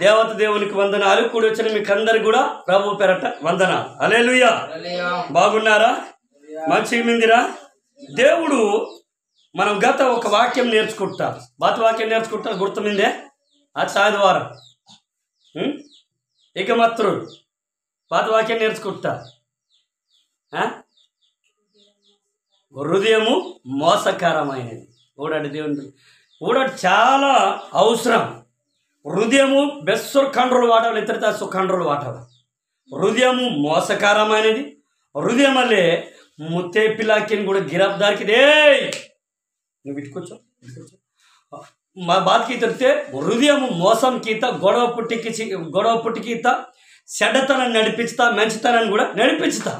దేవత దేవునికి వందనాలు. కూడి వచ్చిన మీకు అందరికి కూడా ప్రభు పేరట వందనాలు. హల్లెలూయా. బాగున్నారా? మంచిగా మిందిరా? దేవుడు మనం గత ఒక వాక్యం నేర్చుకుంటాం. పాత వాక్యం నేర్చుకుంటాం, గుర్తుమిందే? అది ఆదివారం. ఇక మాత్రం పాత వాక్యం నేర్చుకుంటా. హృదయము మోసకరమైనది. ఊడండి దేవుని ఊడటి చాలా అవసరం. హృదయము బెస్సు కండ్రులు వాటాలి, ఇతర సుఖండ్రులు వాటాలి. హృదయము మోసకరమైనది. హృదయం వల్లే ముత్తే పిల్లాకిని కూడా గిరఫ్దారికి దే నువ్వు ఇటుకొచ్చు మా బాధకి తెరితే హృదయము మోసం కీత గొడవ పుట్టికీత చెడ్డతనాన్ని నడిపిస్తా, మంచితనాన్ని కూడా నడిపిస్తా.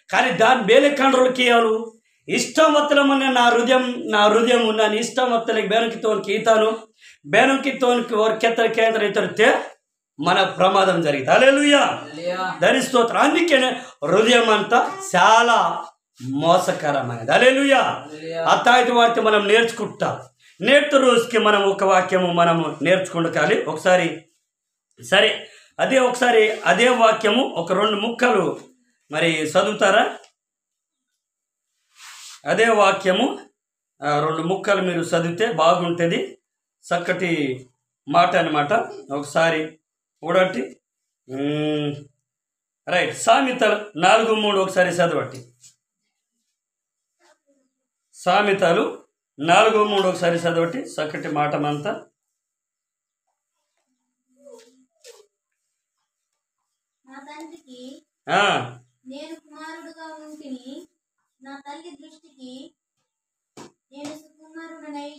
కానీ దాని బేలే కండ్రులకి ఇవ్వాలి. ఇష్టమత్తలమనే నా హృదయం ఉన్నాను. ఇష్టమత్తలకి బేనంకితోనికి ఈతాను, బేనంకితోనికి కెత్తర కేంద్ర ఇతరితే మన ప్రమాదం జరిగింది. హల్లెలూయా. దాని స్తోత్రం. అందుకనే హృదయం అంతా చాలా మోసకరమైనది. హల్లెలూయా. అత్తాయిత వాక్యం మనం నేర్చుకుంటాం. నేటి రోజుకి మనం ఒక వాక్యము మనము నేర్చుకుంటాలి. ఒకసారి సరే అదే వాక్యము ఒక 2 ముక్కలు మరి చదువుతారా? అదే వాక్యము 2 ముక్కలు మీరు చదివితే బాగుంటుంది. చక్కటి మాట అన్నమాట. ఒకసారి చూడండి. రైట్. సామెతలు 4:3 ఒకసారి చదవండి. సామెతలు 4:3 ఒకసారి చదవండి. చక్కటి మాటమంతా. నేను కుమారుడుగా ఉంటిని, నా తల్లి దృష్టికి నేను సుకుమారుడనై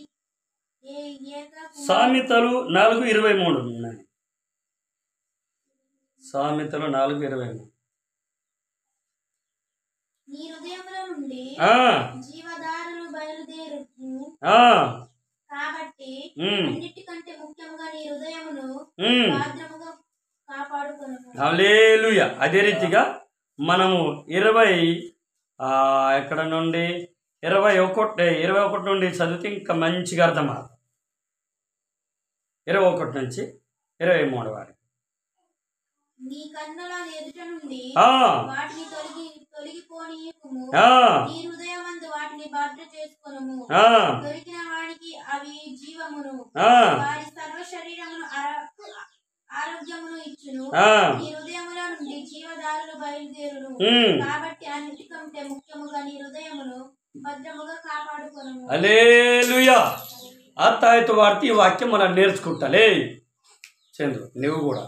సామెతలు 4:23 ఉన్నాయి. సామెతలు 4:23. నీ హృదయములో నుండి జీవధారలు బయలుదేరును కాబట్టి అన్నిటికంటే ముఖ్యంగా నీ హృదయమును భద్రముగా కాపాడుకొను. హల్లెలూయా. అదే రీతిగా మనము 20 ఎక్కడ నుండి 21 నుండి చదివితే ఇంకా మంచిగా అర్థమవుతుంది. 21 నుంచి 23 వారికి. నీ కన్నుల ఎదుట నుండి వాటిని తొలగిపోనీయకుము, నీ హృదయమందు వాటిని భద్ర చేసుకొనుము. దొరికిన వానికి అవి జీవమును, వారి సర్వ శరీరమును ఆరోగ్యమును ఇచ్చును. నీ హృదయములో నుండి జీవధారలు బయలుదేరును కాబట్టి అన్నిటికంటే ముఖ్యముగా నీ హృదయమును భద్రముగా కాపాడుకొనుము. హల్లెలూయా. అత్తాయిత వార్త ఈ వాక్యం మనం నేర్చుకుంటాలే. చంద్రు నువ్వు కూడా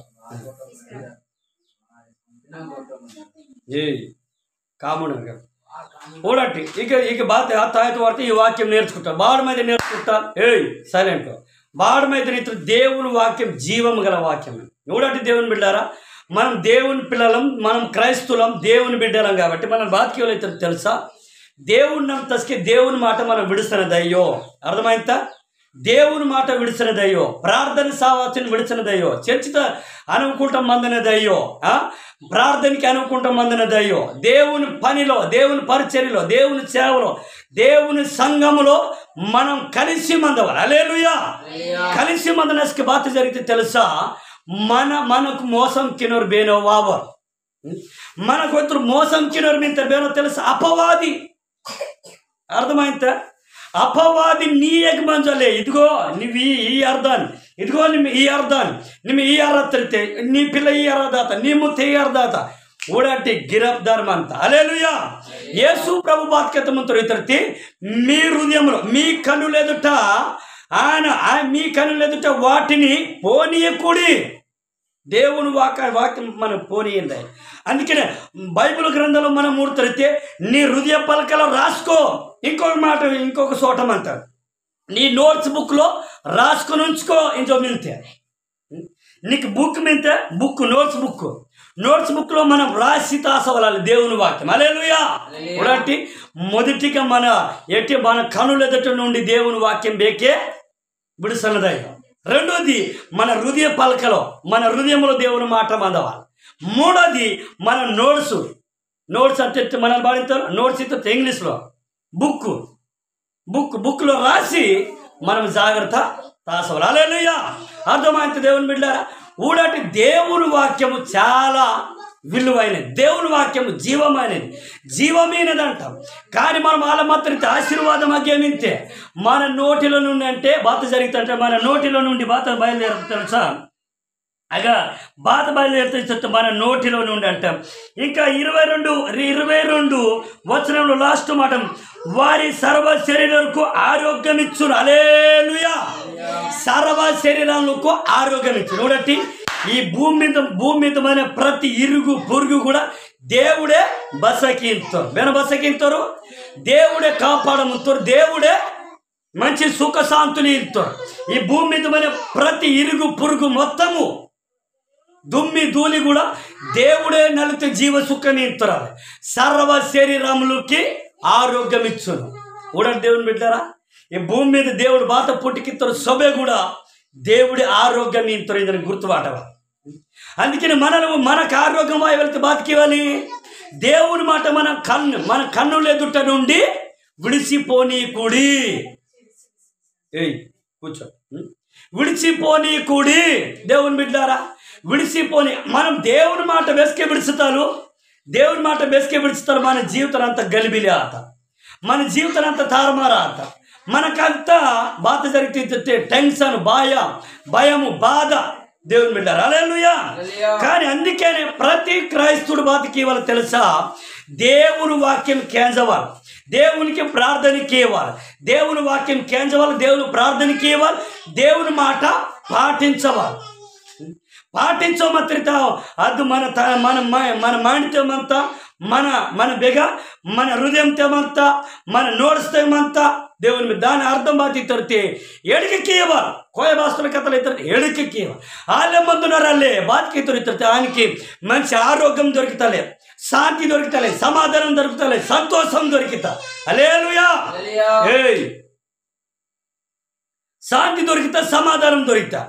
కాముడు చూడండి. ఇక బాధ అత్తాయిత వార్త ఈ వాక్యం నేర్చుకుంటా. బాడు మీద నేర్చుకుంటా. సైలెంట్. బాడు మీద నీతో దేవుని వాక్యం జీవము గల వాక్యం. చూడండి దేవుని బిడ్డారా, మనం దేవుని పిల్లలం, మనం క్రైస్తులం, దేవుని బిడ్డలం. కాబట్టి మనం బాధ్యతలు అయితే తెలుసా, దేవుని నమ్మతస్కి దేవుని మాట మనం విడుస్తున్నదయ్యో. అర్థమైందా? దేవుని మాట విడిచినదయ్యో, ప్రార్థన సావాసిని విడిచినదయ్యో, చర్చితో అనుకుంటాం మందినదయ్యో, ప్రార్థనకి అనుకుంటాం మందినదయ్యో, దేవుని పనిలో, దేవుని పరిచర్యలో, దేవుని సేవలో, దేవుని సంఘములో మనం కలిసి మందవాలి. హల్లెలూయా. కలిసి మందనస్కి బాధ జరిగితే తెలుసా, మనకు మోసం కినోరు బేనో వావర్, మనకు ఇద్దరు మోసం కినోరు మింత బేనో తెలుసా, అపవాది. అర్థమైందా? అపవాది నీ ఎగమంజలే. ఇదిగో నువ్వు ఈ అర్థాన్ని, ఇదిగో నిమ్మ ఈ అర్థాన్ని, నిమ్మ ఈ అర్థతే, నీ పిల్ల ఈ అర్ధాత, నీ ముత్త ఈ అర్ధాత ఊడటి గిరఫ్దార్ అంత. హల్లెలూయా. యేసు ప్రభు బాధ్యత మంత్రులు ఇతరుతి మీ హృదయంలో మీ కన్నులు ఎదుట మీ కన్నులు ఎదుట వాటిని పోనీయకూడి. దేవుని వాక్యం మనం పోనీయండి. అందుకనే బైబిల్ గ్రంథంలో మనం మూడుతరితే నీ హృదయ పలకలో రాసుకో. ఇంకొక మాట ఇంకొక చోట అంటారు, నీ నోట్స్ బుక్లో రాసుకొని ఉంచుకో. ఇంకో మింతే నీకు బుక్ మింతే బుక్ నోట్స్ బుక్లో మనం రాసి తాసవలాలి దేవుని వాక్యం. హల్లెలూయా. కాబట్టి మొదటిగా మన కనుల ఎదుట నుండి దేవుని వాక్యం బేకే విడుసన్నదయ్య. రెండోది మన హృదయ పలకలో, మన హృదయంలో దేవుని మాట మందవాలి. మూడోది మన నోట్స్ అంటే మన బాధితారు నోట్స్ ఇస్తే ఇంగ్లీష్లో బుక్లో రాసి మనం జాగ్రత్త తాసవలు. హల్లెలూయా. అర్థమైంది దేవుని బిడ్డలారా. ఊడటి దేవుని వాక్యము చాలా విలువైనది. దేవుని వాక్యము జీవమైనది, జీవమైనది అంటాం. కానీ మనం వాళ్ళ మాత్రం ఆశీర్వాదం అగ్గేమింతే మన నోటిలో నుండి అంటే బాత జరుగుతుంటే మన నోటిలో నుండి బాత బయలుదేరుతుంది తెలుసా. అగా బాత బయలుదేరుతుంది మన నోటిలో నుండి అంటాం. ఇంకా 22 వచనంలో లాస్ట్ మాట, వారి సర్వ శరీరాలకు ఆరోగ్యం ఇచ్చును. హల్లెలూయా. సర్వ శరీరాలకు ఆరోగ్యం ఇచ్చును. చూడండి, ఈ భూమి మీద మన ప్రతి ఇరుగు పొరుగు కూడా దేవుడే బసకింతారు. బసకింతారు, దేవుడే కాపాడముతారు, దేవుడే మంచి సుఖశాంతులు ఇస్తారు. ఈ భూమి మీద మన ప్రతి ఇరుగు పొరుగు మొత్తము దుమ్మి ధూళి కూడా దేవుడే నలితే జీవ సుఖం ఇస్తారు. సర్వ శరీరములకి ఆరోగ్యం ఇచ్చును. కూడా దేవుని బిడ్డారా, ఈ భూమి మీద దేవుడు బాత పుట్టికిస్తారు, సభే కూడా దేవుడి ఆరోగ్యం ఇస్తారు. ఇదని గుర్తుపాటవా. అందుకని మనకు ఆరోగ్యం వెళ్తే బాతికివ్వాలి. దేవుని మాట మన కన్నుల ఎదుట నుండి విడిచిపోనీకుడి. కూర్చో. విడిచిపోనీకుడి. దేవుని బిడ్డారా, విడిచిపోని మనం దేవుని మాట బెస్కే విడుచుతారు. దేవుని మాట బెస్కే విడుచుతారు. మన జీవితం అంతా గలిబిలి ఆత, మన జీవితం అంతా తారుమార ఆత. మనకంతా బాధ జరిగితే టెన్షన్, భయము, బాధ. దేవుని బిడ్డారు. హల్లెలూయా. కానీ అందుకనే ప్రతి క్రైస్తవుడు బాధకి ఇవ్వాలి తెలుసా, దేవుని వాక్యం కేంజవాలి, దేవునికి ప్రార్థనకి ఇవ్వాలి. దేవుని వాక్యం కేంజవాలి, దేవుని ప్రార్థనకి ఇవ్వాలి, దేవుని మాట పాటించవాలి. పాటించమత్రిత అది మన మాణిత్యమంతా, మన బెగ, మన హృదయంతమంతా, మన నోడుస్తామంతా దేవుని మీద. దాని అర్థం బాతి తొరితే ఎడికి ఇవ్వాలి. కోయ భాషల కథలు ఇతరు ఎడికి ఇవ్వాలి. వాళ్ళే మందున్నారల్లే బాతికి తొరితే ఆయనకి మంచి ఆరోగ్యం దొరుకుతలే, శాంతి దొరుకుతలే, సమాధానం దొరుకుతలే, సంతోషం దొరికితా. హల్లెలూయా. శాంతి దొరికితే, సమాధానం దొరికితే.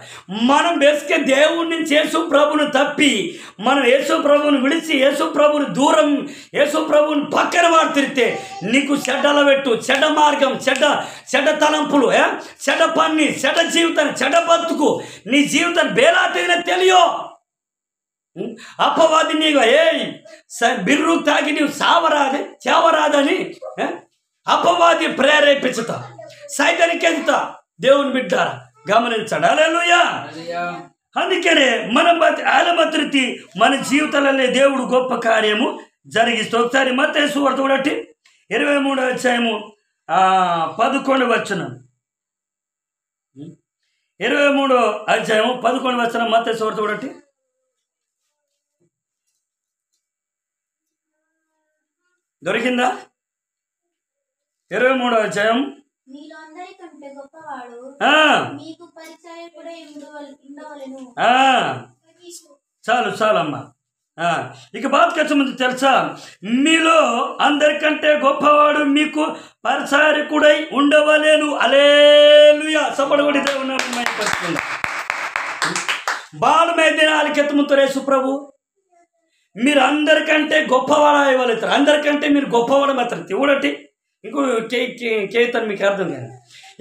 మనం బెస్కే దేవుడి నుంచి యేసు ప్రభువును తప్పి మనం యేసు ప్రభువును విడిచి యేసు ప్రభువుని దూరం, యేసు ప్రభువుని పక్కన వాడు తిరిగితే నీకు చెడ్డల పెట్టు, చెడ్డ మార్గం, చెడ్డ తలంపులు, చెడ్డ పని, చెడ్డ జీవితాన్ని, చెడ్డ బతుకు, నీ జీవితాన్ని బేలాతైనా తెలియో. అపవాది నీకు బిర్రు తాగి నీవు చావరాదని అపవాది ప్రేరేపించుతా, సైతానికి ఎదుతా. దేవుని బిడ్డారా గమనించండి. హల్లెలూయా. అందుకనే మనం ఆలమత్రితి మన జీవితాలలో దేవుడు గొప్ప కార్యము జరిగిస్తూ. ఒకసారి మత్తయి సువార్త చూడండి, 23వ అధ్యాయము 11వ వచనం. 23వ అధ్యాయము 11వ వచనం మత్తయి సువార్త చూడండి. దొరికిందా? 23వ అధ్యాయం. చాలమ్మా. ఇక బాధకచ్చ ముందు తెలుసా, మీలో అందరికంటే గొప్పవాడు మీకు పరిచారకుడై ఉండవలేను. హల్లెలూయా. సపడగొడి దేవుని మహిమపరుచుకుందాం. బాలు దినాలకెత్తముతారు యేసు ప్రభు, మీరు అందరికంటే గొప్పవాడు ఇవ్వలేతారు. అందరికంటే మీరు గొప్పవాడు మాత్రం చూడటి. ఇంకో చేతను మీకు అర్థం కాదు.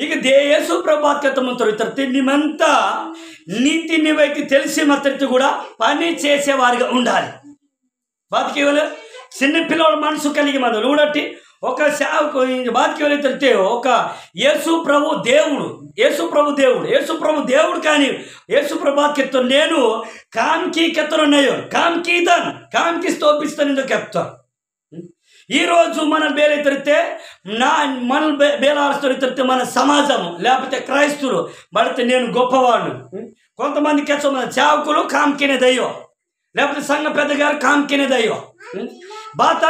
ఇక యేసు ప్రభాత్కతమంతో నిమంతా నీతి నీవైతే తెలిసి మాత్రం కూడా పని చేసేవారిగా ఉండాలి. బాతికి చిన్న పిల్లల మనసు కలిగి మనం చూడట్టి ఒక బాతికి వెళ్తే ఒక యేసు ప్రభు దేవుడు కానీ యేసు ప్రభాత్కెత్తాను నేను కామ్కి కెత్తనున్నాయో కామ్కి స్తోపిస్తాను ఎందుకు చెప్తాను. ఈరోజు మన బేలెత్తితే మన బేలాడుతూ మన సమాజము లేకపోతే క్రైస్తువులు పడితే నేను గొప్పవాడు. కొంతమంది మన చావుకులు కామ్కినేదయ్యో, లేకపోతే సంఘ పెద్దగారు కామ్కినేదయ్యో. బాత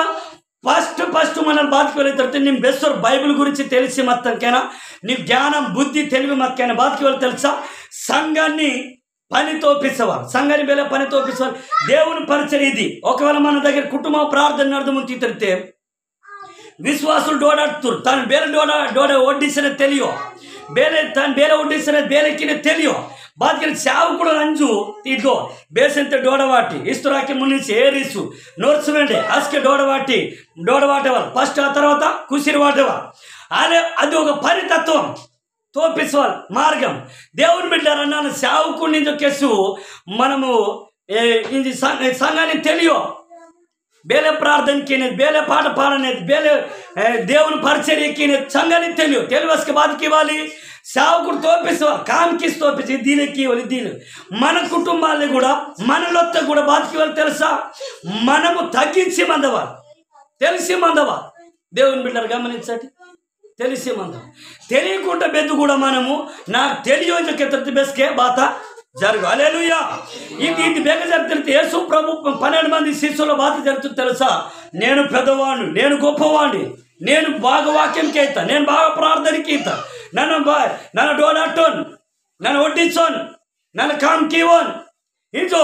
ఫస్ట్ మనల్ని బాధకి వెళ్తే నేను బెస్ట్ బైబిల్ గురించి తెలిసి మొత్తంకైనా నీ జ్ఞానం బుద్ధి తెలివి మొత్తకైనా బాధకి వెళ్ళి తెలుసా, సంఘాన్ని పని తోపిస్తేవారు, సంఘాన్ని బేల పని తోపిస్తేవారు. దేవుని పరిచయం ఇది. ఒకవేళ మన దగ్గర కుటుంబ ప్రార్థన అర్థముంచి తిరిగితే విశ్వాసులు డోడాడుతురు, తను బేల డోడ ఒడ్డిసిన తెలియో, తను బేల ఒడ్డిసిన బేలెక్కిన తెలియో. బాధకి చావు కూడా అంజు ఇదిగో బేసంతే డోడవాటి ఇస్తురాకి మునిసి ఏరీసు నోర్చువండి అస్కే డోడవాటేవారు ఫస్ట్, ఆ తర్వాత కుసిరి వాటేవారు. అదే అది ఒక పరితత్వం. తోపిసవాలి మార్గం. దేవుని బిడ్డారా, నన్ను సేవకుని కేసు మనము ఇది సంఘాన్ని తెలియ ಬೇಲೆ ಪ್ರಾರ್ಥನೆಗೆ ಬೇಲೆ ಪಾಠ ಪಾಡನೆ ಬೇಲೆ దేవుని పరిచర్యకి సంఘాన్ని తెలియవస్కి బాధకి ఇవ్వాలి. సేవకుడు తోపిస్తారు, కామ్కిస్ తోపించి దీనికి ఇవ్వాలి. దీని మన కుటుంబాన్ని కూడా మనలొత్త కూడా బాధకి ఇవ్వాలి. తెలుసా, మనము తగ్గించి మందవాలి, తెలిసి మందవాలి. దేవుని బిడ్డలు గమనించండి, తెలిసి మందం. తెలియకుండా బెద్దు కూడా మనము నాకు తెలియని కెత్తి బెస్కే బాత జరుగు. హల్లెలూయా. ఇది బెగ జరుగుతుంది. యేసు ప్రభు 12 మంది శిష్యుల బాధ జరుగుతుంది. తెలుసా, నేను పెద్దవాడిని, నేను గొప్పవాడిని, నేను బాగా వాక్యంకి అవుతా, నేను బాగా ప్రార్థనకి అవుతా, నన్ను డోడాటోన్, నన్ను వడ్డించోన్, నన్ను కామ్కివోన్. ఇంకో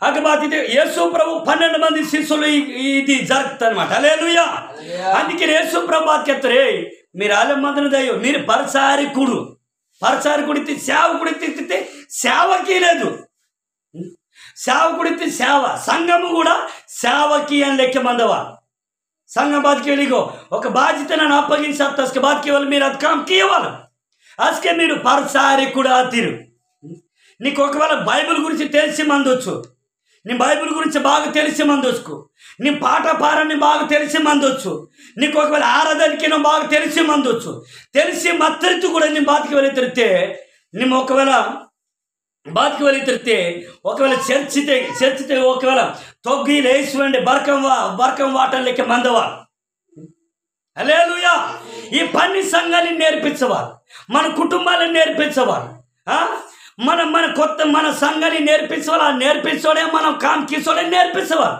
అక బాధ యేసు ప్రభు 12 మంది శిష్యులు ఇది జరుగుతుంది అనమాట. హల్లెలూయా. అందుకే యేసు ప్రభు బాధకెత్తరే, మీరు ఆలమందిన దయ్యో, మీరు పరిచారికుడు పరిచారికుడితే సేవకుడితే సేవకి లేదు. సేవకుడితే సేవ, సంఘము కూడా సేవకి అని లెక్క మందవా. సంఘం బాధకి వెళ్ళిగో ఒక బాధ్యత నన్ను అప్పగించి బాధకి ఇవ్వాలి, మీరు అది కామ్కి ఇవ్వాలి. అసకే మీరు పరిచారికుడు తీరు. నీకు ఒకవేళ బైబిల్ గురించి తెలిసి మందొచ్చు, నీ బైబిల్ గురించి బాగా తెలిసి మందొచ్చు, నీ పాట పారాన్ని బాగా తెలిసి మందొచ్చు, నీకు ఒకవేళ ఆరాధనకి బాగా తెలిసి మందొచ్చు, తెలిసి మత్తరితు కూడా నీ బాధకి వెళ్ళి తిరిగితే, మేము ఒకవేళ బాధకి వెళ్ళి తిరిగితే, ఒకవేళ చర్చితే ఒకవేళ తొగ్గి లేచివండి బర్కం వాటర్ లెక్క మందవా. హల్లెలూయా. ఈ పని సంఘాన్ని నేర్పించవాలి, మన కుటుంబాలను నేర్పించవాలి, మన సంఘాన్ని నేర్పించవాలి. ఆ నేర్పించోడే మనం కామ్కిసోడే నేర్పించవాలి.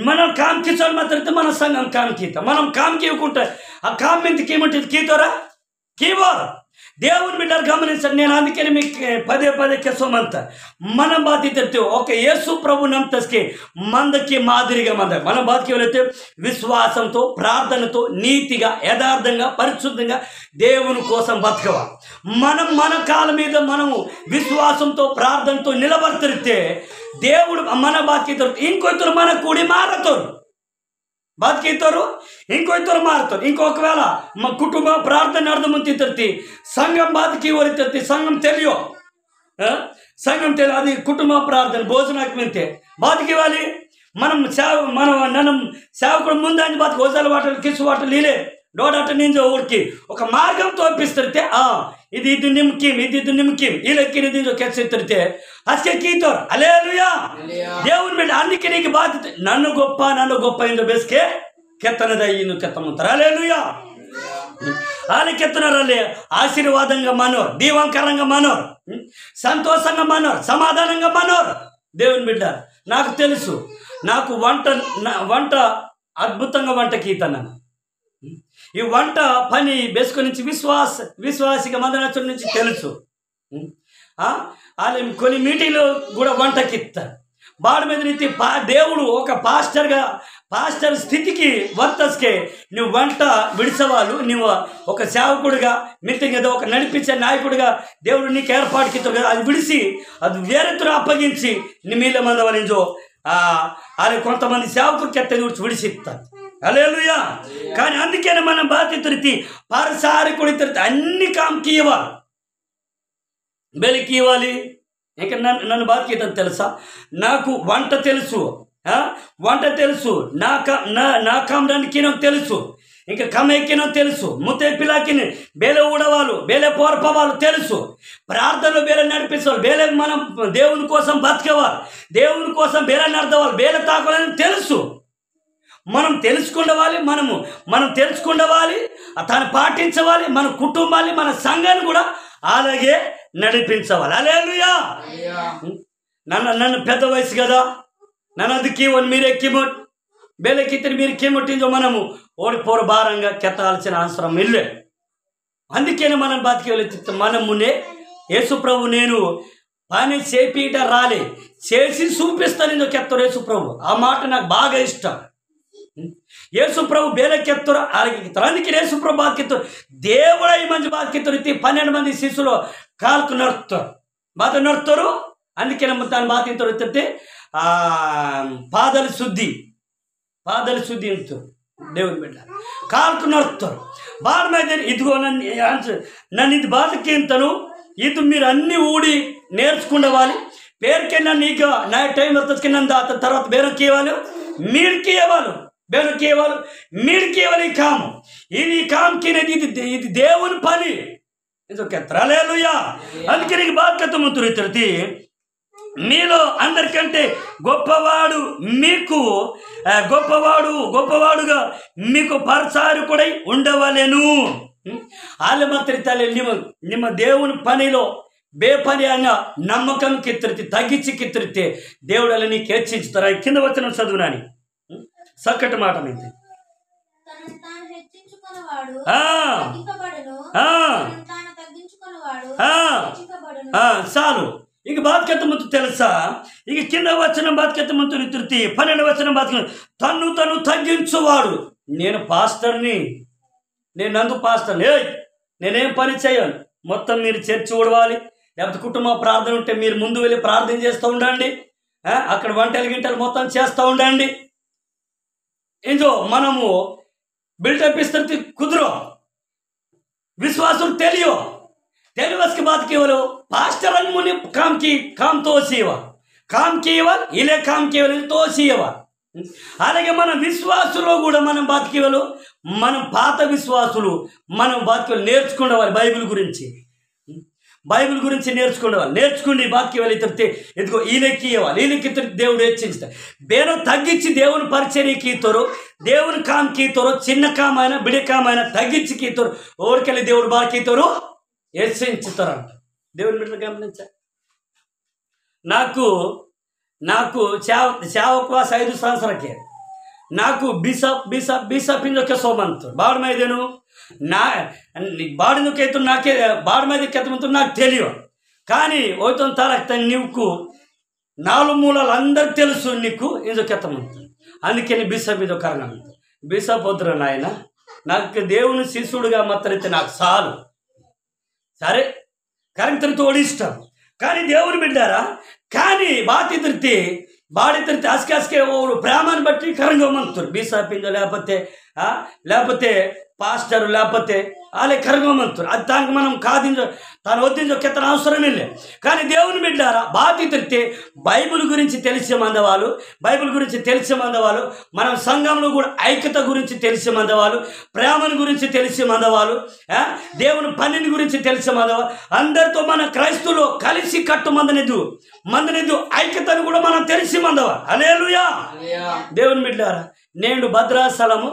మనం కామ్కిసోడు మాత్రం మన సంఘం కామ్కీత. మనం కామ్కి ఇవ్వకుంటే ఆ కామ్మెంతకి ఏముంటుంది? కీతోరా కీవోరా. దేవుని బిడ్డలు గమనించండి. నేను అందుకని మీకు పదే కెసోమంత మన బాధ్యత ఒక యేసు ప్రభు నంతస్కి మందకి మాదిరిగా మన బాధ్యత వెళితే విశ్వాసంతో, ప్రార్థనతో, నీతిగా, యథార్థంగా, పరిశుద్ధంగా దేవుని కోసం బతకవాలి. మన కాళ్ళ మీద మనము విశ్వాసంతో, ప్రార్థనతో నిలబడితే దేవుడు మన బాధ్యత. ఇంకొందరు మన కూడి మారతారు, బతికితారు, ఇంకొందరు మారుతారు. ఇంకొకవేళ మా కుటుంబ ప్రార్థన అర్థం తిరుతి సంఘం బాధకి వరితీ సంఘం తెలియ అది కుటుంబ ప్రార్థన భోజనాకి వింటే బాధకి ఇవ్వాలి. మనం సేవకుడు ముందని బాధకు ఓజాల వాటలు కిసు వాటలు నీలే డోడాట నింజో ఊరికి ఒక మార్గం తోపిస్తే ఇది నిమ్కిం ఈ లెక్కిన దీంతో కెచ్చితే అసలు కీతోరు. హల్లెలూయా. దేవుని బిడ్డ, అందుకే నీకు బాధ్యత. నన్ను గొప్ప ఇందో బెస్కే కెత్తనద ఇನ್ನು కెత్తమంటారు. హల్లెలూయా. వాళ్ళు కెత్తనారల్లే ఆశీర్వాదంగా మనోరు, దీవంకరంగా మనోరు, సంతోషంగా మనోరు, సమాధానంగా మనోరు. దేవుని బిడ్డ, నాకు తెలుసు, నాకు వంట అద్భుతంగా వంట కీతన్నాను. ఈ వంట పని బెసుకు నుంచి విశ్వాసిక మందనచు నుంచి తెలుసు. వాళ్ళు కొన్ని మీటింగ్లో కూడా వంటకి ఇస్తారు. బాడ మీద రీతి దేవుడు ఒక పాస్టర్ స్థితికి వర్తస్కే నువ్వు వంట విడిసవాళ్ళు, నువ్వు ఒక సేవకుడిగా మీటింగ్ ఏదో ఒక నడిపించే నాయకుడిగా దేవుడు నీకు ఏర్పాటుకి కదా, అది విడిసి అది వేరెత్తున అప్పగించి నీ మీళ్ళ మందవనించో అది కొంతమంది సేవకుడికి ఎత్త విడిసిస్తారు. హల్లెలూయా. కానీ అందుకనే మనం బాధ్యత పరిసారికుడి అన్ని కామ్కి ఇవ్వాలి, బెలికి ఇవ్వాలి. ఇంకా నన్ను బాధ్యత తెలుసా, నాకు వంట తెలుసు, నా కామడానికి నాకు తెలుసు, ఇంకా కమెక్కినో తెలుసు, ముత్తే పిల్లాకి బేలే ఊడవాళ్ళు, బేలే పోర్పవాళ్ళు తెలుసు, ప్రార్థనలు బేలే నడిపించాలి, బేలే మనం దేవుని కోసం బతకవాలి, దేవుని కోసం బేలే నడవాలి, బేలే తాకాలని తెలుసు. మనం తెలుసుకుండవాలి, మనం తెలుసుకుండవాలి, తను పాటించవాలి, మన కుటుంబాన్ని, మన సంఘాన్ని కూడా అలాగే నడిపించవాలి. హల్లెలూయా. నన్ను పెద్ద వయసు కదా, నన్ను అది కీవని మీరే కిమొట్ బేలెక్కితే మీరు కిమొట్టిందో మనము ఓడిపోరు భారంగా కెత్తాల్సిన అవసరం ఇల్లే. అందుకని మనం బతికి వెళ్ళి మనమునే యేసు ప్రభు నేను పని చేపీట రాలే, చేసి చూపిస్తాను కెత్తరు యేసు ప్రభు. ఆ మాట నాకు బాగా ఇష్టం. యేసు ప్రభు బేలెక్కెత్తరు అలాగెత్తారు. అందుకే యేసు ప్రభు బాధకెత్తారు. దేవుడు ఈ మంచి బాధకెత్తారు. 12 మంది శిష్యులు కాలుకు నడుస్తారు. అందుకే దాని బాధకెత్తారు. పాదల శుద్ధి ఎంతో దేవుని బిడ్డ కాలుకు నడుస్తారు. బాధ మీద ఇదిగో నన్ను ఇది బాధకింతను ఇది మీరు అన్నీ ఊడి నేర్చుకుండవాలి. పేరుకైనా నీకు నా టైం వస్తుంది తర్వాత బేరకి ఇవ్వాలి, మీడికి ఇవ్వాలి, బేరకి ఇవ్వాలి, మీడికి ఇవ్వాలి. ఈ కాము ఇది కామ్కి ఇది దేవుని పని. ఇది ఒక హల్లెలూయా. అందుకే నీకు బాధ్యత తిరుతి మీలో అందరికంటే గొప్పవాడు మీకు గొప్పవాడుగా మీకు పరిచారకుడై ఉండవలెను. ఆలమత్రితాలే ನಿಮ್ಮ దేవుని పనిలో బేపని అన్న నమ్మకం కిత్తిరితే తగ్గించి కిత్తిరితే దేవుడు అలా నీకు హెచ్చించుతారా. కింద వచ్చిన చదువునాని చక్కటి మాట మీద చాలు. ఇక బాధ్యత ముందు తెలుసా, ఇక కింద వచ్చిన బాధ్యత ముందు తృప్తి 12 వచ్చిన బాధ్యత తను తగ్గించువాడు. నేను పాస్టర్ని, నేను నందు పాస్టర్ని, నేనేం పని చేయను. మొత్తం మీరు చర్చి ఊడవాలి, లేకపోతే కుటుంబ ప్రార్థన ఉంటే మీరు ముందు వెళ్ళి ప్రార్థన చేస్తూ ఉండండి, అక్కడ వంటలు మొత్తం చేస్తూ ఉండండి. ఇంకో మనము బిల్డప్ ఇస్తే కుదరో, విశ్వాసం తెలియో उसके बाद केवल पास्टर मुनि काम तो काम केवल इले काम केवल तो అలాగే మన విశ్వాసులో కూడా మనం బతికేవాళ్ళు, మనం పాత విశ్వాసులు మనం బతికేవాళ్ళు నేర్చుకునేవాళ్ళు. బైబిల్ గురించి నేర్చుకునేవాళ్ళు, నేర్చుకుని బతికేవాళ్ళు. ఇతరితే ఎందుకో ఈయనకి ఇవ్వాలి, ఈయనకి ఇతరికి దేవుడు హెచ్చించుతారు. బేరం తగ్గించి దేవుని పరిచర్యకి ఇతరు, దేవుని కామ్కి ఇతరు, చిన్న కామైన బిడి కామైన తగ్గించి ఇతరు, ఓడికెళ్ళి దేవుడు బాకి ఇతరు హెచ్చించుతారంట. దేవుని బిడ్డలు గమనించారు. నాకు సేవకువాస 5 సంవత్సరಕ್ಕೆ నాకు ಬಿಸಪ್ ಇಂದಕ್ಕೆ ಸೋಮಂತು ಬಾಡ ಮೈದೇನು నా బాడినకైతే నాకే బాడ మీద కెత్తమంతో నాకు తెలియదు. కానీ ఓతో తరక్త నీకు 4 మూలలు అందరికి తెలుసు, నీకు ఇందుకెత్తమంటు. అందుకని బిసప్ ఇది కారణం. బిసప్ వద్దురా నాయన, నాకు దేవుని శిష్యుడుగా మాత్రమైతే నాకు చాలు. సరే కరెక్ట్ ఓడిస్తాం, కానీ దేవుని బిడ్డారా, కానీ బాడి తిరితే అసకే ఓడు ప్రేమను బట్టి కరంగమంతురు. బీసాపిందో లేకపోతే పాస్టర్ లేకపోతే వాళ్ళే కరంగమంతురు. అది దానికి మనం కాదించో తను వద్దించో కెత్తన అవసరమే లేదు. కానీ దేవుని బిడ్డారా, బాటి తిరితే బైబిల్ గురించి తెలిసే మందవాళ్ళు, మనం సంఘంలో కూడా ఐక్యత గురించి తెలిసే మందవాళ్ళు, ప్రేమను గురించి తెలిసే మందవాళ్ళు, దేవుని పనిని గురించి తెలిసే మందవాళ్ళు, అందరితో మన క్రైస్తువులో కలిసి కట్టు మందనిద్దు ఐక్యతను కూడా మనం తెలిసి మందవాళ్ళు. హల్లెలూయా. దేవుని బిడ్డారా, నేను భద్రాచలము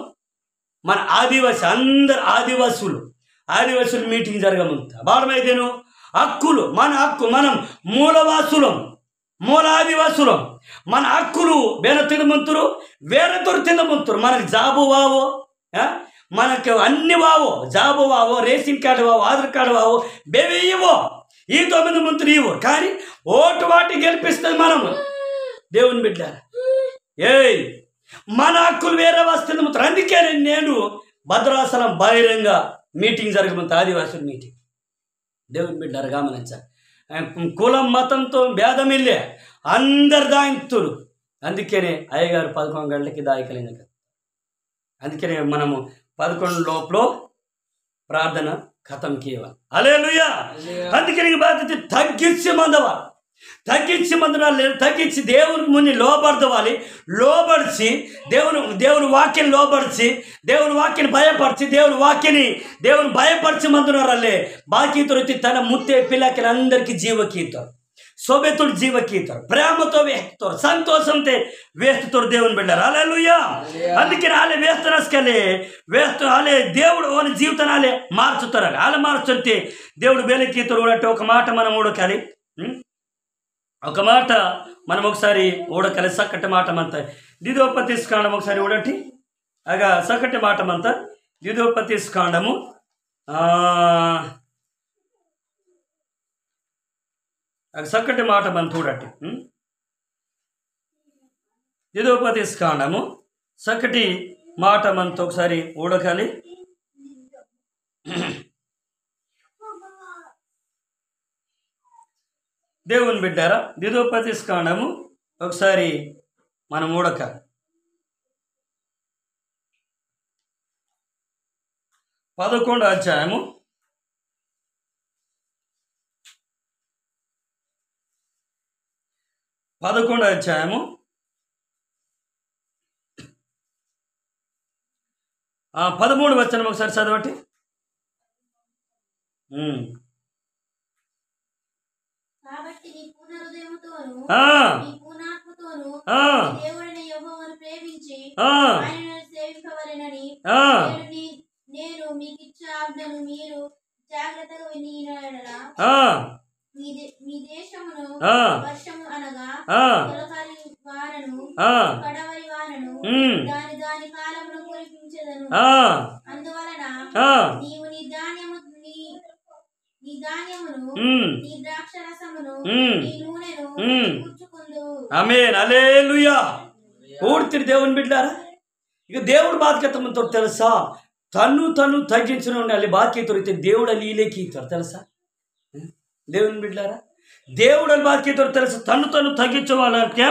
మన అందరు ఆదివాసులు మీటింగ్ జరగమంత బాడమైతేను హక్కులు మన హక్కు, మనం మూల ఆదివాసులం, మన హక్కులు వేరే తినమంతురు, వేరేతోరు తినమంతురు. మనకు జాబు వావో, మనకు అన్ని వావో, జాబు వావో, రేషన్ కార్డు వావో, ఆధార్ కార్డు వావో, బేబీ ఇవో, ఈ 9 మంత్రులు ఇవో. కానీ ఓటు వాటి గెలిపిస్తుంది మనము. దేవుని బిడ్డారా, మన హక్కులు వేరే వస్తుంది. అందుకే నేను భద్రాచలం బహిరంగ మీటింగ్ జరగమంత ఆదివాసుల మీటింగ్. దేవుని బిడ్డారు గమనించారు. కులం మతంతో భేదమిల్లే, అందరు దాయింతురు. అందుకనే అయ్యగారు 11 గంటలకి దాయకలేని కదా. అందుకనే మనము 11 లోపల ప్రార్థన ఖతంకి ఇవ్వాలి. హల్లెలూయా. అందుకని బాధ్యత తగ్గించి దేవుని ముందు లోబడిచి దేవుని వాక్యం లోబడిచి దేవుని వాక్యాన్ని భయపరిచి మందునారల్లే బాకీ తొలిచి తన ముత్తే పిల్లకి అందరికీ జీవకీతారు, శోభెతుడు జీవకీతారు, ప్రేమతో వేస్తారు, సంతోషంతో వేస్తారు. దేవుని బిడ్డారు. హల్లెలూయా. అందుకని వాళ్ళే వేస్తారే దేవుడు వాళ్ళ జీవితాన్ని మార్చుతారు. వాళ్ళే మార్చుతే దేవుడు వేలకీతారు. అంటే ఒక మాట మనం ఊడకాలి, ఒకసారి ఊడకాలి. చక్కటి మాటమంతా ద్వితోపదేశకాండం ఒకసారి ఊడటి అగా చక్కటి మాటమంతా ద్వితోపదేశకాండము చక్కటి మాటమంత చూడటి. ద్వితోపదేశకాండము చక్కటి మాటమంత ఒకసారి ఊడకాలి. దేవుని బిడ్డారా, ద్వితోపదేశకాండము ఒకసారి మనం ఊడకాలి. 11వ అధ్యాయము 13వ వచనం ఒకసారి చదవండి. కాబట్టి నీ పూర్ణ హృదయముతోను ఆ, నీ పూర్ణాత్మతోను ఆ, నీ దేవుడైన యెహోవాను ప్రేమించి ఆ, ఆయనను సేవింపవలెనని ఆ, నేను మీకు ఇచ్చే ఆజ్ఞను మీరు జాగ్రత్తగా వినిన ఆ, మీ దేశమును ఆ, వర్షము అనగా ఆ, తొలకరి వానను ఆ, కడవరి వానను దాని కాలమును కురిపించెదను. ఆ, అందువలన ఆ, నీవు నీ ధాన్యమును నీ ద్రాక్షరసమును నీ నూనెను కూర్చుకుందువు. ఆమేన్, హల్లెలూయా. పూర్తి దేవుని బిడ్డారా, ఇక దేవుడు బాధ్యతతో తెలుసా, తను తగ్గించిన ఉండాలి బాధ్యత దేవుడు నీలేకీతారు తెలుసా. దేవుని బిడ్డారా, దేవుడు అని బాధ్యత తెలుసు, తను తగ్గించవాలంటే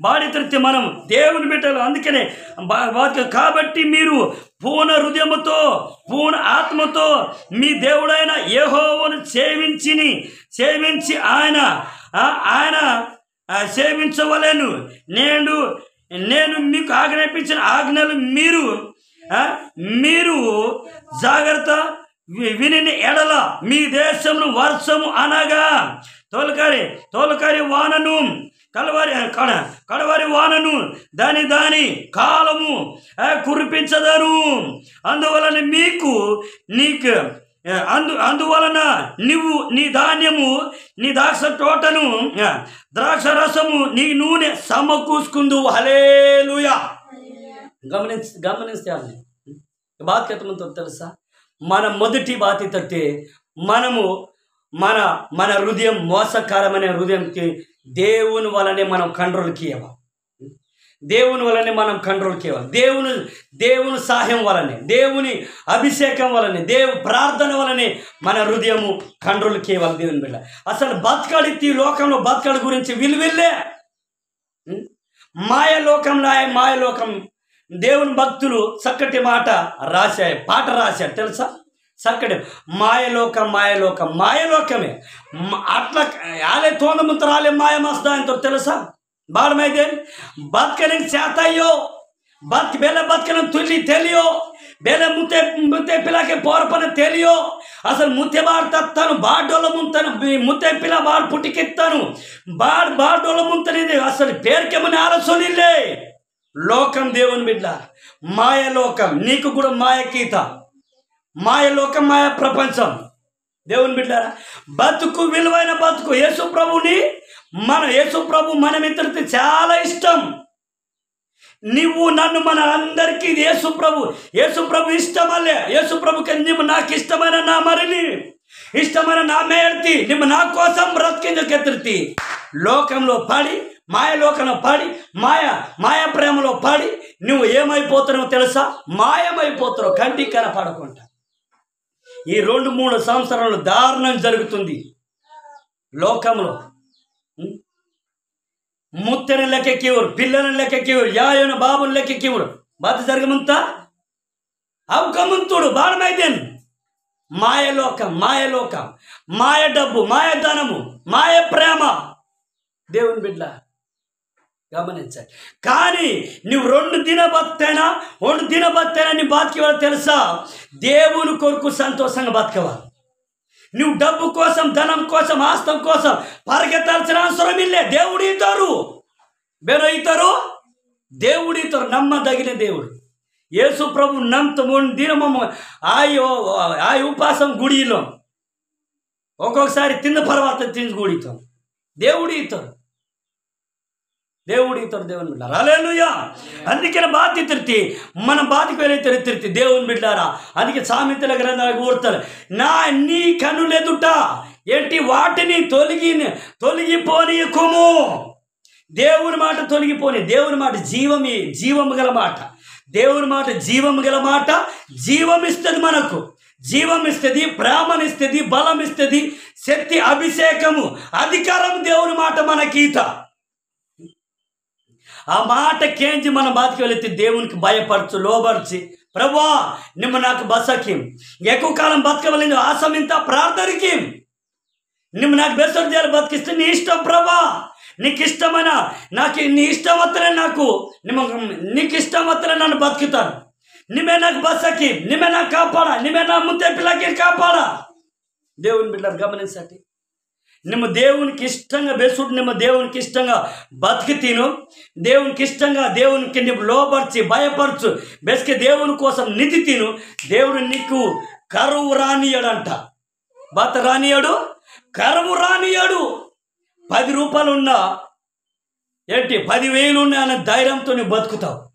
బాధ్యత మనం దేవుని బిడ్డలు. అందుకనే బాధ్యత. కాబట్టి మీరు పూర్ణ హృదయముతో పూర్ణ ఆత్మతో మీ దేవుడైన యెహోవాను సేవించి ఆయన సేవించవలెను. నేను మీకు ఆజ్ఞాపించిన ఆజ్ఞలు మీరు జాగ్రత్త విని ఎడల మీ దేశమును వర్షము అనగా తోలకరి వానను కడవరి వానను దాని కాలము కురిపించదను. అందువలన అందువలన నువ్వు నీ ధాన్యము నీ ద్రాక్ష తోటను ద్రాక్ష రసము నీ నూనె సమకూసుకుందు. హల్లెలూయా. గమనిస్తే బాధ్యతతో తెలుసా, మన మొదటి బాధ్యత మనము మన హృదయం మోసకరమైన హృదయంకి దేవుని వలనే మనం కంట్రోల్కి ఇవ్వాలి. దేవుని వలనే మనం కంట్రోల్కి ఇవ్వాలి. దేవుని సహాయం వలనే, దేవుని అభిషేకం వలనే, ప్రార్థన వలనే మన హృదయము కంట్రోల్కి ఇవ్వాలి. దేవుని బిడ్డ అసలు బతకడి లోకంలో బతకడి గురించి విలువిల్లే మాయలోకం. దేవుని భక్తులు చక్కటి పాట రాశారు తెలుసా. చక్కటి మాయలోకమే అట్లా ఆలే తోందముంతరాలే మాయమస్తాయంతో తెలుసా. బాడమైతే బతకనికి చేతయ్యో బతకని తుల్లి తెలియో ಬೇರೆ ಮುತ್ತೆ ಪಿಲಾಕೆ ಪೋರ್ಪನ తెలియో అసలు ముత్తే బాడుతాను బాడోల ముంతను ముత్తే పిల్ల బాడు పుట్టికెత్తాను బాడోల ముంతనిది అసలు పేరుకేమని ఆలోచనలే. లోకం దేవుని బిడ్డ మాయలోకం, నీకు కూడా మాయకీత, మాయలోకం, మాయ ప్రపంచం. దేవుని బిడ్డారా, బతుకు విలువైన బతుకు యేసు ప్రభు మనమిద్దరికి చాలా ఇష్టం. నీవు నన్ను మన అందరికీ యేసు ప్రభు ఇష్టమల్లే. యేసు ప్రభుకి నీవు నాకు ఇష్టమైన నా మరిని ఇష్టమైన నా మేర్తి నీవు నా కోసం బ్రతికించకెత్తి లోకంలో పడి మాయలోకంలో పడి మాయ ప్రేమలో పడి నువ్వు ఏమైపోతున్నావు తెలుసా? మాయమైపోతున్నావు, కంటికి కనపడకుండా. ఈ 2-3 సంవత్సరాలు దారుణం జరుగుతుంది లోకంలో. ముత్తెన లెక్కెక్కివరు, పిల్లల లెక్కెక్కివరు, యాయన బాబుని లెక్కెక్కివరు. బాధ జరగమంత అవకమంతుడు బాణమైదేను. మాయలోకం, మాయ డబ్బు, మాయ ధనము, మాయ ప్రేమ. దేవుని బిడ్డ గమనించాలి. కానీ నువ్వు 2 దిన బతైనా నీ బతికేవాళ్ళు తెలుసా? దేవుని కొరకు సంతోషంగా బతకవాలి. నువ్వు డబ్బు కోసం, ధనం కోసం, ఆస్తం కోసం పరిగెత్తాల్సిన అవసరం ఇల్లే. దేవుడు ఇతారు నమ్మదగిన దేవుడు యేసు ప్రభు నమ్ముతు దినము ఆ ఉపాసం గుడిలో ఒక్కొక్కసారి తిన్న తర్వాత తిని గుడితో దేవుడు ఇతారు దేవుని బిడ్డారా. హల్లెలూయా. అందుకని బాధ్యత మన బాధ్యత వెళ్ళి దేవుని బిడ్డారా. అందుకే సామెతల గ్రంథాలకు ఊడతారు, నీ కన్నులెదుట ఏంటి వాటిని తొలగిపోనీయకుము. దేవుని మాట తొలగిపోని. దేవుని మాట జీవము గల మాట. దేవుని మాట జీవము గల మాట. జీవం ఇస్తుంది, మనకు జీవం ఇస్తుంది, ప్రేమనిస్తుంది, బలం ఇస్తుంది, శక్తి, అభిషేకము, అధికారం. దేవుని మాట మనకీత. ఆ మాట కేంచి మన బాధకి వెళితే దేవునికి భయపరచు, లోబర్చి ప్రభా నిమ్మ నాకు బసకి ఎక్కువ కాలం బతకవలేదు ఆసమింత ప్రార్థనకి నిమ్మ నాకు బెసరు చేయాలి బతికిస్తే నీ ఇష్టం ప్రభా నీకు ఇష్టమైన నాకు నీ ఇష్టం వత్తలే నాకు నీకు ఇష్టం వత్తలే నన్ను బతుకుతాను నిమ్మే నాకు బసకి నిమ్మే నాకు కాపాడా నిమ్మే నా ముద్దే పిల్లకి కాపాడా దేవుని బిడ్డలు గమనించండి నిమ్మ దేవునికి ఇష్టంగా బెసుడు నిమ్మ దేవునికి ఇష్టంగా బతికి తిను దేవునికి ఇష్టంగా దేవునికి నువ్వు లోపరిచి భయపరచు బెసికి దేవుని కోసం నిధి తిను దేవుడు నీకు కరువు రానియడంట బత రానియడు కరువు రానియడు 10 రూపాయలు ఉన్నా ఏంటి 10,000 ఉన్నా అనే ధైర్యంతో నువ్వు బతుకుతావు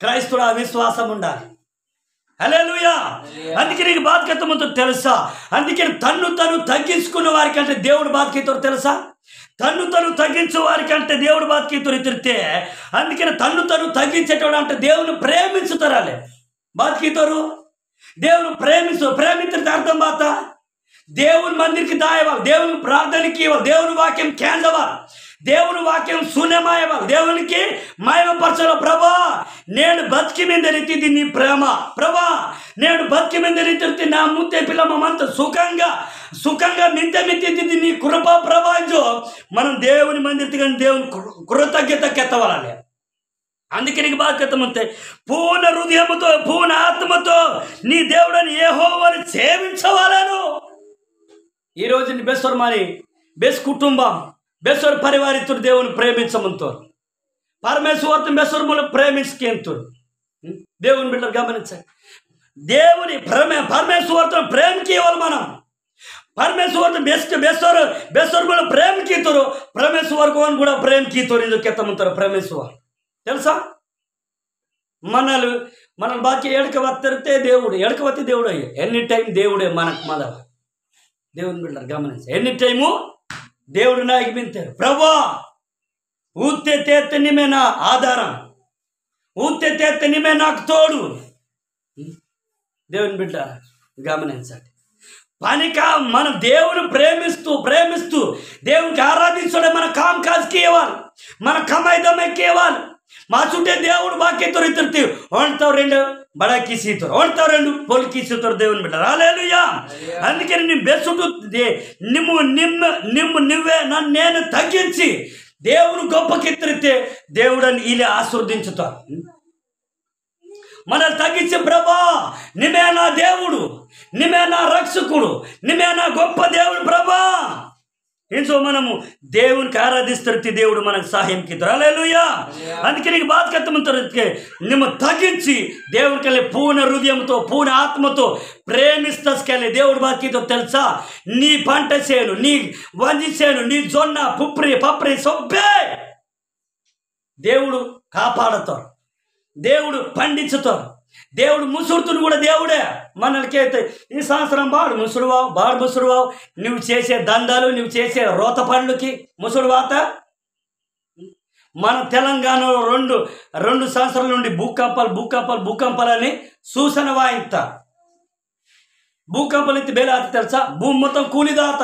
క్రైస్తవుడు ఆ విశ్వాసం ఉండాలి హల్లెలూయా అందుకే నీకు బాధ్యతతో తెలుసా అందుకే తను తగ్గించుకున్న వారికంటే దేవుడు బాధ్యతతో తెలుసా తను తగ్గించే వారికంటే దేవుడు బాధ్యతతో తిరితే అందుకని తను తగ్గించేటోడు అంటే దేవుని ప్రేమించుతారాలే బాధ్యతరు దేవుని ప్రేమించే అర్థం బాత దేవుని మందిరికి దాయవాలి దేవుని ప్రార్థనకి ఇవ్వాలి దేవుని వాక్యం కేంద్రవాలి దేవుని వాక్యం శూన్యమాయవాలి దేవునికి మాయమపరచాలి ప్రభా నేను బతికి మీద రీతి నీ ప్రేమ ప్రభా నేను బతికి మీద రీతి నా ముద్దే పిల్లమంత సుఖంగా మింతిది నీ కృప ప్రభాజో మనం దేవుని మందిరికి కానీ దేవుని కృతజ్ఞతకి ఎత్తవాలని అందుకే నీకు బాధ్యత పూర్ణ హృదయముతో పూర్ణ ఆత్మతో నీ దేవుడని యెహోవాని సేవించవాలను ఈరోజు నీ బెస్వర్మాని బెస్ కుటుంబం బెస్వర్ పరివారితుడు దేవుని ప్రేమించమంతో పరమేశ్వరతో బెస్వర్ములు ప్రేమించుకేంతుడు దేవుని బిడ్డలు గమనించండి దేవుని పరమేశ్వరతో ప్రేమకి ఇవ్వాలి మనం పరమేశ్వరతో బెస్వర్ములు ప్రేమకి ఇస్తారు పరమేశ్వరకు అని కూడా ప్రేమకి ఇస్తారు ఎందుకు ఎత్తమంటారు పరమేశ్వర్ తెలుసా మనల్ని బాకీ ఎడకవత్తే దేవుడు ఎడకవత్తి దేవుడు అయ్యే ఎనీ టైం దేవుడే మనకు మదవ దేవుని బిడ్డలు గమనించి ఎనీ టైము దేవుడు నాకు మింతారు ప్రభా ఊతే నిమే నా ఆధారం ఊతే నిమే నాకు తోడు దేవుని బిడ్డ గమనించండి పనికా మనం దేవుని ప్రేమిస్తూ దేవునికి ఆరాధించడం మన కామ్కాజ్కి ఇవ్వాలి మన కమైదమ్మకి ఇవ్వాలి మా చుట్టే దేవుడు బాక్యతో ఇతరుతీ వండుతావు 2 బడా కీసీతారు వండుతావు 2 పొలి కీసీతారు దేవుని బిడ్డ హల్లెలూయా అందుకని నీ బెసుడు నువ్వే నన్ను నేను తగ్గించి దేవుని గొప్పకెత్తితే దేవుడని ఇలా ఆశీర్వదించుతారు మనల్ని తగ్గించే ప్రభా నిమే నా దేవుడు నిమే నా రక్షకుడు నిమే నా గొప్ప దేవుడు ప్రభా ఇంకో మనము దేవునికి ఆరాధిస్తే దేవుడు మనకు సహాయంకి హల్లెలూయా అందుకే నీకు బాధ్యత నిమ్మ తగ్గించి దేవుడికి పూర్ణ హృదయంతో పూర్ణ ఆత్మతో ప్రేమిస్తకెళ్ళి దేవుడు బాధ్యత తెలుసా నీ పంట చేను నీ వంజి చేను నీ జొన్న పప్రి సొబ్బే దేవుడు కాపాడతారు దేవుడు పండించుతారు దేవుడు ముసురుతుడు కూడా దేవుడే మనకైతే ఈ సంవత్సరం బాడు ముసురువావు నువ్వు చేసే దందాలు నువ్వు చేసే రోత పనులకి ముసురువాత మన తెలంగాణలో రెండు సంవత్సరాల నుండి భూకంపాలని సూచన వాయిస్తా భూకంపాలు ఎత్తి బేలాత తెలుసా భూమి మొత్తం కూలిదాత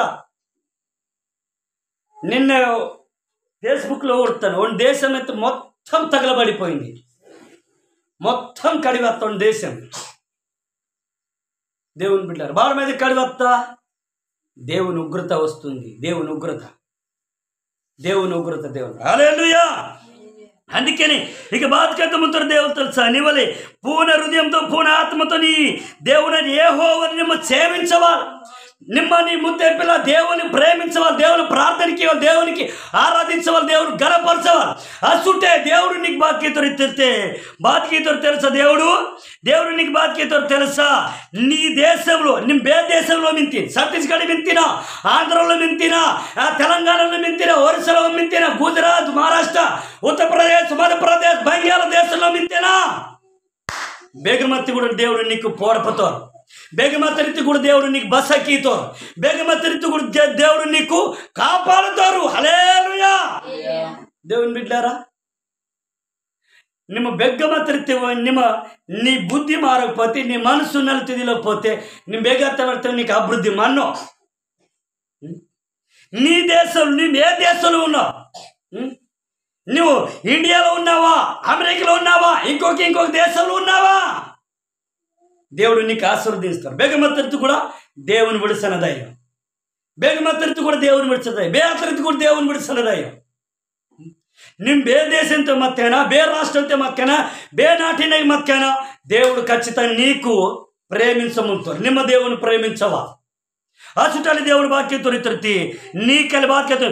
నిన్న ఫేస్బుక్లో కొడతాను దేశం అయితే మొత్తం తగలబడిపోయింది మొత్తం కడివెత్తం దేశం దేవుని బిడ్డారు బాడ మీద కడివెత్తా దేవుని ఉగ్రత వస్తుంది దేవుని ఉగ్రత దేవుని హల్లెలూయా అందుకని ఇక బాధ్యతముతో దేవుడు తెలుసా నీవలే పూర్ణ హృదయంతో పూర్ణ ఆత్మతో నీ దేవుని యెహోవాని నిమ్మ సేవించవాలి నిమ్మ నీ ముద్దే పిల్ల దేవుని ప్రేమించవాలి దేవుని ప్రార్థనకి ఇవ్వాలి దేవునికి ఆరాధించవాలి దేవుని గణపరచవాలి అసుంటే దేవుడు నీకు బాధ్యత తెలుసా దేవుడు నీకు బాధ్యత తెలుసా నీ దేశంలో నీ దేశంలో మింతి ఛత్తీస్గఢ్ మింతినా ఆంధ్రలో మింతినా తెలంగాణలో మింతినా ఒరిస్సాలో మింతినా గుజరాత్ మహారాష్ట్ర ఉత్తరప్రదేశ్ మధ్యప్రదేశ్ బంగాళదేశంలో మింతినా బేగమతి కూడా దేవుడు నీకు పోడపతారు బేగమతి కూడా దేవుడు నీకు బసకీతో బేగమతి కూడా దేవుడు నీకు కాపాడుతారు హల్లెలూయా దేవుని బిడ్డారా ನಿಮ್ಮ ಬೆಗ್ಗಮತ್ತಿರ್ತೀವ ನಿಮ್ಮ నీ బుద్ధి మారకపోతే నీ మనసు నలుతిదిలో పోతే నీ బేగత్తవర్తే నీకు అభివృద్ధి మన్నో నీ దేశం నువ్వు ఏ దేశంలో ఉన్నావు నువ్వు ఇండియాలో ఉన్నావా అమెరికాలో ఉన్నావా ఇంకొక దేశంలో ఉన్నావా దేవుడు నీకు ఆశీర్వదిస్తాడు. బేగమత్తరితో కూడా దేవుని విడిసిన దయ్యం, బేగమత్తరితో కూడా దేవుని విడిచిన దయ్యం, బేఅత్తరితో కూడా దేవుని విడిసిన దయ్యం. ನಿಮ್ಮ ಬೇ ದೇಶಂತ ಮತ್ತೇನ, ಬೇ ರಾಷ್ಟ್ರಂತೆ ಮತ್ತೇನ, ಬೇ ನಾಟಿನ ಮತ್ತೇನ, దేవుడు ఖచ్చితంగా నీకు ప్రేమించమంటారు. ನಿಮ್ಮ దేవుని ప్రేమించవా? ఆ చుట్టాలి దేవుడు వాక్యంతో ఇతరుతి నీకలి వాక్యతో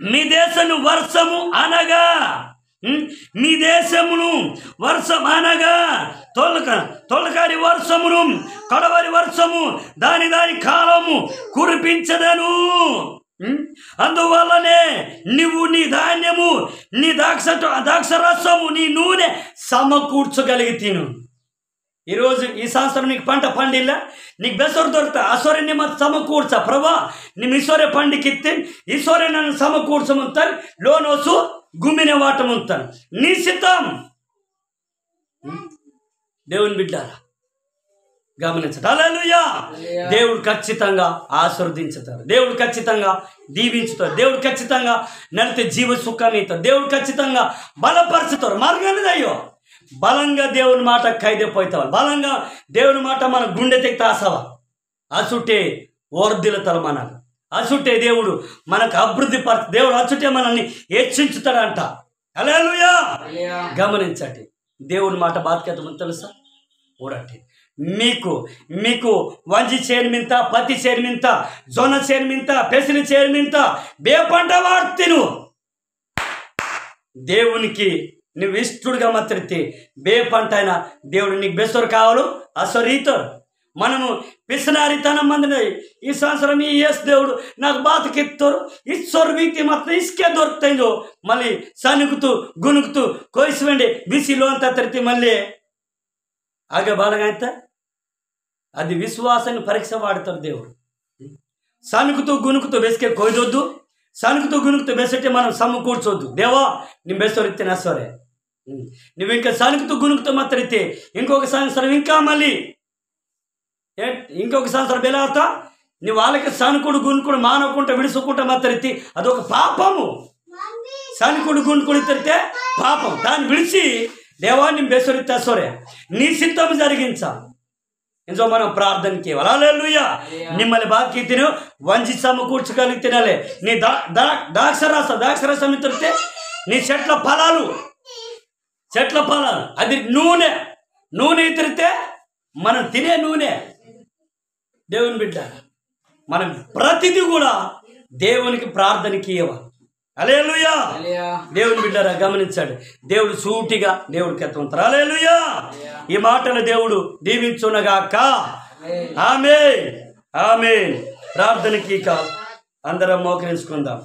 మీ దేశము వర్షము అనగా, మీ దేశమును వర్షం అనగా తొలకరి వర్షమును కడవరి వర్షము దాని కాలము కురిపించదను. అందువల్లనే నువ్వు నీ ధాన్యము, నీ ద్రాక్షరసము, నీ నూనె సమకూర్చగలిగి తిను. ఈరోజు ఈ సంవత్సరం నీకు పంట పండిల్లా, నీకు బెసరు దొరుకుతా, అసోరే ನಿಮ್ಮ ಸಮಕೂರ್ಸ ಪ್ರಭಾ ನಿಮ್ಮ ಈಶ್ವರ್ಯ పండికిత్తే ఈశ్వరే నన్ను సమకూర్చమంటారు, లోనోసు గుమ్మిన వాటమంటారు. నిశ్చితం దేవుని బిడ్డారా గమనించండి. హల్లెలూయా. దేవుడు ఖచ్చితంగా ఆశీర్వదించుతారు, దేవుడు ఖచ్చితంగా దీవించుతారు, దేవుడు ఖచ్చితంగా నడితే జీవ సుఖాన్ని ఇస్తారు, దేవుడు ఖచ్చితంగా బలపరుచుతారు. మార్గాన్ని అయ్యో బలంగా దేవుని మాట ఖైదైపోతావు, బలంగా దేవుని మాట మన గుండె తెక్కి ఆసవా అసుటే ఓర్దిలతల మనకు అసుటే దేవుడు మనకు అభివృద్ధి దేవుడు అసుటే మనల్ని హెచ్చించుతాడంట. హల్లెలూయా. గమనించండి, దేవుని మాట బాధ్యత తెలుసా? ఓడట్టి మీకు వంజి చేరిమింత, పత్తి చేరిమింత, జొన్న చేరిమింత, పెసిలి చేరిమింత బే పంట వాడుతీను. దేవునికి నువ్వు ఇష్టడుగా మాత్రతే బే పంట అయినా దేవుడు నీకు బెసరు కావాలు అసరీతారు. మనము పిసినారితనం మందిని ఈ సంవత్సరం ఈ యేసు దేవుడు నాకు బాతకెత్తారు ఇచ్చోరు వ్యక్తి మాత్రం ఇసుకే దొరుకుతాయిందో మళ్ళీ సనుకుతూ గునుకుతూ కొయిసివండి బిసిలో అంతా తరితే మళ్ళీ ఆగే బాలగా అయితే అది విశ్వాసాన్ని పరీక్ష వాడతారు దేవుడు. సనుకుతూ గునుకుతూ బెసికే కొయ్యొద్దు, సనుకుతూ గునుకుతూ బెసట్టే మనం సమకూర్చొద్దు. దేవా నీ బెసరు ఇస్తే నసరే, నువ్వు ఇంకా సనుకుతూ గునుకుతూ మాత్రం ఇస్తే ఇంకొక సంవత్సరం ఇంకా మళ్ళీ ఇంకొక సంవత్సరం బెలావుతా నీ వాళ్ళకి సనుకుడు గునుకుడు మానవుకుంటా విడుచుకుంటా మాత్రం ఇస్తే అదొక పాపము. సనుకుడు గునుకుడు ఇస్తే పాపం, దాన్ని విడిచి దేవా నీ బెసరు ఇస్తే అసరే నీ సిద్ధం జరిగించా. ఇంకో మనం ప్రార్థనకి హల్లెలూయా. నిమ్మల్ని బాకీ తిను వంచి సమకూర్చగలిగి తినాలి. నీ ద్రాక్షరసం ఇస్తే నీ చెట్ల ఫలాలు అది నూనె ఇతరితే మనం తినే నూనె. దేవుని బిడ్డ మనం ప్రతిదీ కూడా దేవునికి ప్రార్థనకి ఇవ్వాలి. హల్లెలూయా. దేవుని బిడ్డరా గమనించాడు, దేవుడు సూటిగా దేవుడికి ఎత్తుంటారు. హల్లెలూయా. ఈ మాటలు దేవుడు దీవించునగాక. ఆమేన్ ఆమేన్. ప్రార్థనకి అందరం మోకరించుకుందాం.